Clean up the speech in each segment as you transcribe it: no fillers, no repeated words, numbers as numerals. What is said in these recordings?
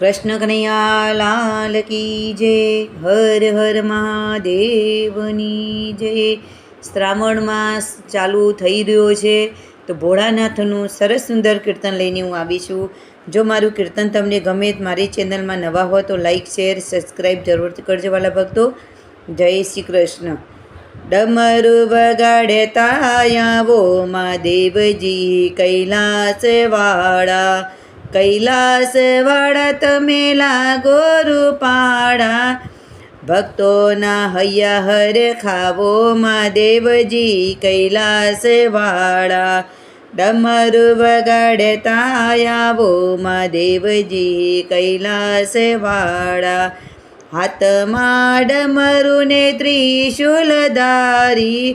कृष्ण कन्हैया लाल की जय। हर हर મહાદેવની જય। શ્રાવણ માસ ચાલુ થઈ રહ્યો છે તો ભોળાનાથનું સરસ સુંદર કીર્તન લઈને હું આવી છું। જો મારું કીર્તન તમને ગમે મારી ચેનલમાં નવા હો તો લાઈક શેર સબસ્ક્રાઈબ જરૂરથી કરજો વાલા ભક્તો। જય શ્રી કૃષ્ણ। ડમરુ વગાડતા આવો મહાદેવજી કૈલાસવાળા, કૈલાસવાળા તમે લાગો રૂપાળા। ભક્તોના હૈયા હર ખાવો મહાદેવજી કૈલાસવાળા। ડમરુ વગાડતા આવો મહાદેવજી કૈલાસવાળા। હાથમાં ડમરુ ને ત્રિશૂલધારી,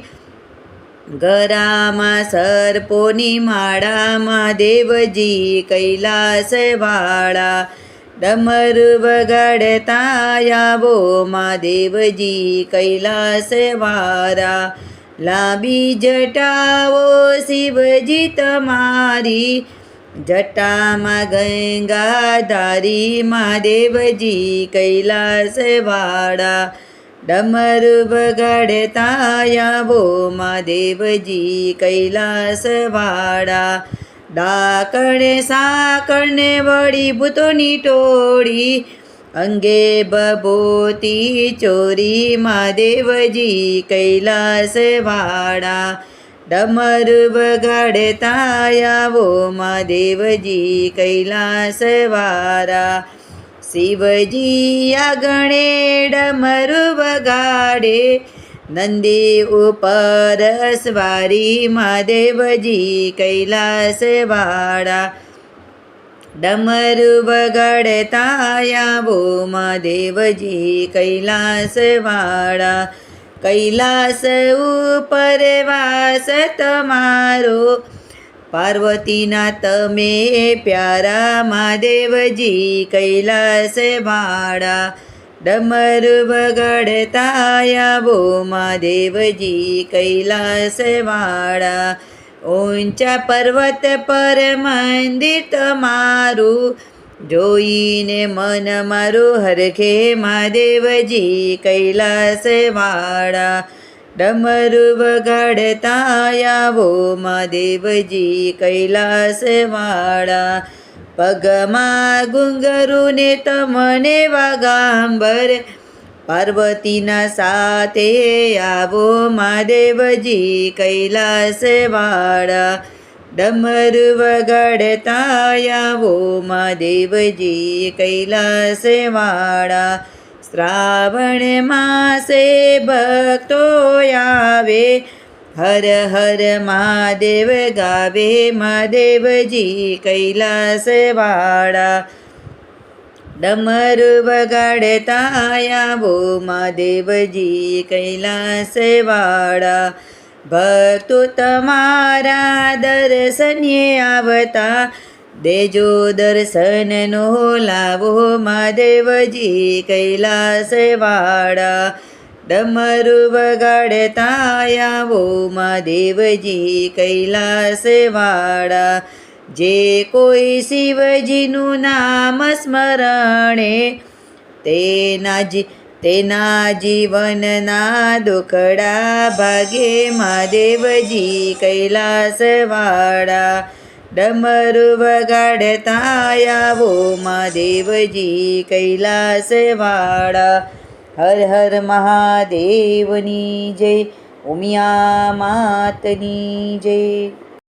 ગરામાં સર્પોની માળા મહાદેવજી કૈલાસવાળા। ડમરુ વગાડતા આવો મહાદેવજી કૈલાસવાળા। લાંબી જટાઓ શિવજી તમારી, જટામાં ગંગાધારી મહાદેવજી કૈલાસવાળા। ડમરુ વગાડતા આવો મહાદેવજી કૈલાસવાળા। ડાકણે સાકળને વળી ભૂતોની ટોળી, અંગે બબોતી ચોરી મહાદેવજી કૈલાસવાળા। ડમરુ વગાડતા આવો મહાદેવજી કૈલાસવાળા। શિવજી આગણે ડમરુ વગાડે, નંદી ઉપર સવારી મહાદેવજી કૈલાસવાળા। ડમરુ વગાડતા આવો મહાદેવજી કૈલાસવાળા। કૈલાસ ઉપર વાસ તમારો, પાર્વતીના તમે પ્યારા મહાદેવજી કૈલાસવાળા। ડમરુ વગાડતા આવો મહાદેવજી કૈલાસવાળા। ઊંચા પર્વત પર મંદિર તમારું, જોઈને મન મારું હરખે મહાદેવજી કૈલાસવાળા। ડમરુ વગાડતા આવો મહાદેવજી કૈલાસવાળા। પગમાં ઘુંઘરું ને તમને વાગાંબર, પાર્વતીના સાથે આવો મહાદેવજી કૈલાસવાળા। ડમરુ વગાડતા આવો મહાદેવજી કૈલાસવાળા। શ્રાવણ માસે ભક્તો આવે, હર હર મહાદેવ ગાવે મહાદેવજી કૈલાસવાળા। ડમરુ વગાડતા આવો મહાદેવજી કૈલાસવાળા। ભક્તો તમારા દર્શને આવતા, દેજો દર્શનનો લાવો મહાદેવજી કૈલાસવાળા। ડમરુ વગાડતા આવો મહાદેવજી કૈલાસવાળા। જે કોઈ શિવજીનું નામ સ્મરણે, તેના જીવનના દુખડા ભાગે મહાદેવજી કૈલાસવાળા। ડમરુ વગાડતા આવો મહાદેવજી કૈલાસવાળા। હર હર મહાદેવની જય। ઉમિયા માતની જય।